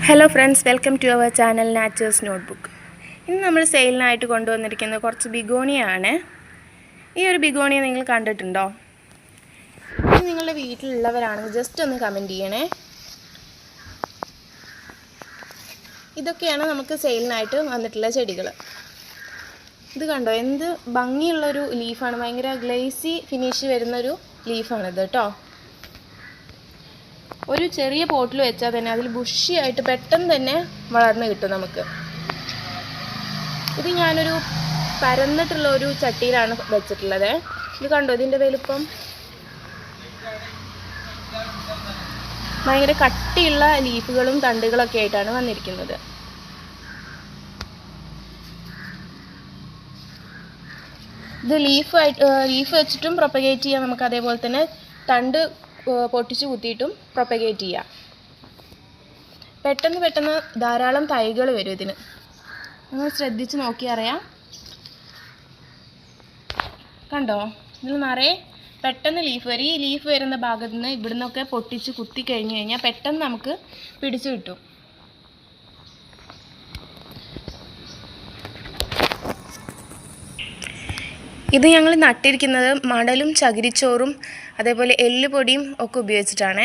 Hello friends, welcome to our channel nature's notebook. ഇന്ന് നമ്മൾ സെയിലിനായിട്ട് കൊണ്ടുവന്നിരിക്കുന്നത് കുറച്ച് ബിഗോണിയാണ്. ഈ ഒരു ബിഗോണിയ നിങ്ങൾ കണ്ടിട്ടുണ്ടോ? ഇത് നിങ്ങളുടെ വീട്ടിലുള്ളവരാണെങ്കിൽ ജസ്റ്റ് ഒന്ന് കമൻറ്റ് ചെയ്യണേ. ഇതൊക്കെയാണ് നമുക്ക് സെയിലിനായിട്ട് വന്നിട്ടുള്ള ചെടികൾ. ഇത് കണ്ടോ, എന്ത് ഭംഗിയുള്ളൊരു ലീഫാണ്. ഭയങ്കര ഗ്ലേസി ഫിനിഷ് വരുന്നൊരു ലീഫാണിത് കേട്ടോ. ഒരു ചെറിയ പോട്ടിൽ വെച്ചാൽ തന്നെ അതിൽ ബുഷിയായിട്ട് പെട്ടെന്ന് തന്നെ വളർന്ന് കിട്ടും നമുക്ക്. ഇത് ഞാനൊരു പരന്നിട്ടുള്ള ഒരു ചട്ടിയിലാണ് വെച്ചിട്ടുള്ളത്. ഇത് കണ്ടോ, ഇതിൻ്റെ വലുപ്പം ഭയങ്കര കട്ടിയുള്ള ലീഫുകളും തണ്ടുകളൊക്കെ ആയിട്ടാണ് വന്നിരിക്കുന്നത്. ഇത് ലീഫ് വെച്ചിട്ടും പ്രൊപ്പഗേറ്റ് ചെയ്യാം നമുക്ക്. അതേപോലെ തന്നെ തണ്ട് പൊട്ടിച്ച് കുത്തിയിട്ടും പ്രൊപ്പഗേറ്റ് ചെയ്യാം. പെട്ടെന്ന് ധാരാളം തൈകൾ വരും ഇതിന്. നിങ്ങൾ ശ്രദ്ധിച്ച് നോക്കി അറിയാം. കണ്ടോ, ഇതിൽ നിറയെ പെട്ടെന്ന് ലീഫ് വരും. ഈ ലീഫ് വരുന്ന ഭാഗത്ത് നിന്ന് ഇവിടുന്നൊക്കെ പൊട്ടിച്ച് കുത്തി കഴിഞ്ഞ് കഴിഞ്ഞാൽ പെട്ടെന്ന് നമുക്ക് പിടിച്ചു കിട്ടും. ഇത് ഞങ്ങൾ നട്ടിരിക്കുന്നത് മണലും ചകിരിച്ചോറും അതേപോലെ എല്ലുപൊടിയും ഒക്കെ ഉപയോഗിച്ചിട്ടാണ്.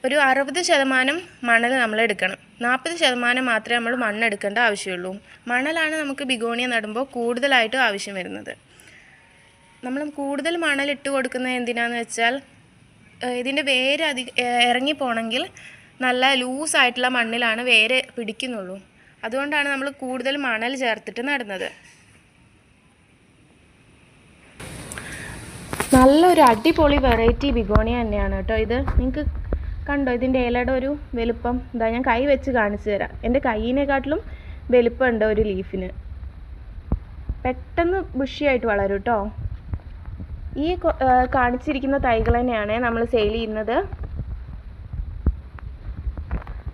ഒരു 60% മണൽ നമ്മൾ എടുക്കണം. 40% മാത്രമേ നമ്മൾ മണ്ണെടുക്കേണ്ട ആവശ്യമുള്ളൂ. മണലാണ് നമുക്ക് ബിഗോണിയ നടുമ്പോൾ കൂടുതലായിട്ടും ആവശ്യം വരുന്നത്. നമ്മൾ കൂടുതൽ മണൽ ഇട്ട് കൊടുക്കുന്നത് എന്തിനാണെന്ന് വെച്ചാൽ ഇതിൻ്റെ വേര് ഇറങ്ങിപ്പോണെങ്കിൽ നല്ല ലൂസായിട്ടുള്ള മണ്ണിലാണ് വേര് പിടിക്കുന്നുള്ളൂ. അതുകൊണ്ടാണ് നമ്മൾ കൂടുതൽ മണൽ ചേർത്തിട്ട് നടുന്നത്. നല്ലൊരു അടിപൊളി വെറൈറ്റി ബിഗോണിയ തന്നെയാണ് കേട്ടോ ഇത്. നിങ്ങൾക്ക് കണ്ടോ ഇതിൻ്റെ ഇലയുടെ ഒരു വലുപ്പം? ഇതാ, ഞാൻ കൈ വെച്ച് കാണിച്ചു തരാം. എൻ്റെ കൈയിനെക്കാട്ടിലും വലുപ്പമുണ്ട് ഒരു ലീഫിന്. പെട്ടെന്ന് ബുഷിയായിട്ട് വളരും കേട്ടോ. ഈ കാണിച്ചിരിക്കുന്ന തൈകൾ തന്നെയാണ് നമ്മൾ സെയിൽ ചെയ്യുന്നത്.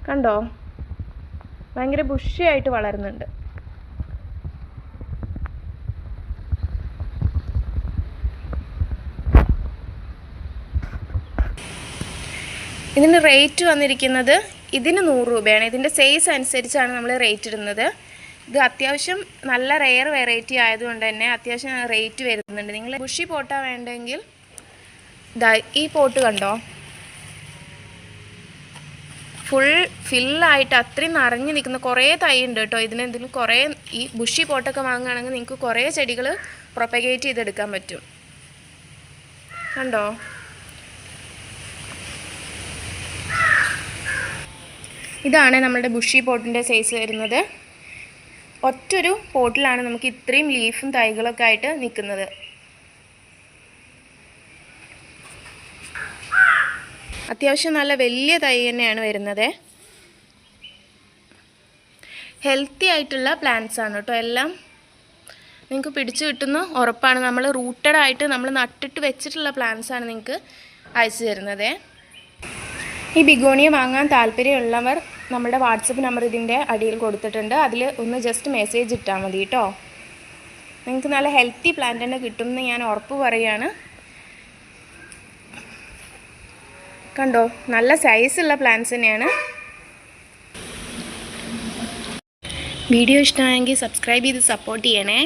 കണ്ടോ, ഭയങ്കര ബുഷിയായിട്ട് വളരുന്നുണ്ട്. ഇതിന് റേറ്റ് വന്നിരിക്കുന്നത് ഇതിന് 100 രൂപയാണ്. ഇതിൻ്റെ സൈസ് അനുസരിച്ചാണ് നമ്മൾ റേറ്റ് ഇടുന്നത്. ഇത് അത്യാവശ്യം നല്ല റെയർ വെറൈറ്റി ആയതുകൊണ്ട് തന്നെ അത്യാവശ്യം റേറ്റ് വരുന്നുണ്ട്. നിങ്ങൾ ബുഷി പോട്ടാണ് വേണ്ടെങ്കിൽ ഇതാ ഈ പോട്ട് കണ്ടോ, ഫില്ലായിട്ട് അത്രയും നിറഞ്ഞു നിൽക്കുന്ന കുറേ തൈ ഉണ്ട് കേട്ടോ. ഇതിന് കുറേ ഈ ബുഷി പോട്ടൊക്കെ വാങ്ങുകയാണെങ്കിൽ നിങ്ങൾക്ക് കുറേ ചെടികൾ പ്രൊപ്പഗേറ്റ് ചെയ്തെടുക്കാൻ പറ്റും. കണ്ടോ, ഇതാണ് നമ്മുടെ ബുഷി പോട്ടിൻ്റെ സൈസ് വരുന്നത്. ഒറ്റൊരു പോട്ടിലാണ് നമുക്ക് ഇത്രയും ലീഫും തൈകളൊക്കെ ആയിട്ട് നിൽക്കുന്നത്. അത്യാവശ്യം നല്ല വലിയ തൈ തന്നെയാണ് വരുന്നത്. ഹെൽത്തി ആയിട്ടുള്ള പ്ലാന്റ്സ് ആണ് കേട്ടോ എല്ലാം. നിങ്ങൾക്ക് പിടിച്ചു കിട്ടുന്ന ഉറപ്പാണ്. നമ്മൾ റൂട്ടഡ് ആയിട്ട് നമ്മൾ നട്ടിട്ട് വെച്ചിട്ടുള്ള പ്ലാന്റ്സ് ആണ് നിങ്ങൾക്ക് അയച്ചു തരുന്നത്. ഈ ബിഗോണിയ വാങ്ങാൻ താല്പര്യമുള്ളവർ നമ്മുടെ വാട്സപ്പ് നമ്പർ ഇതിൻ്റെ അടിയിൽ കൊടുത്തിട്ടുണ്ട്. അതിൽ ഒന്ന് ജസ്റ്റ് മെസ്സേജ് ഇട്ടാൽ മതി കേട്ടോ. നിങ്ങൾക്ക് നല്ല ഹെൽത്തി പ്ലാന്റ് തന്നെ കിട്ടുമെന്ന് ഞാൻ ഉറപ്പ് പറയുകയാണ്. കണ്ടോ, നല്ല സൈസുള്ള പ്ലാന്റ്സ് തന്നെയാണ്. വീഡിയോ ഇഷ്ടമായെങ്കിൽ സബ്സ്ക്രൈബ് ചെയ്ത് സപ്പോർട്ട് ചെയ്യണേ.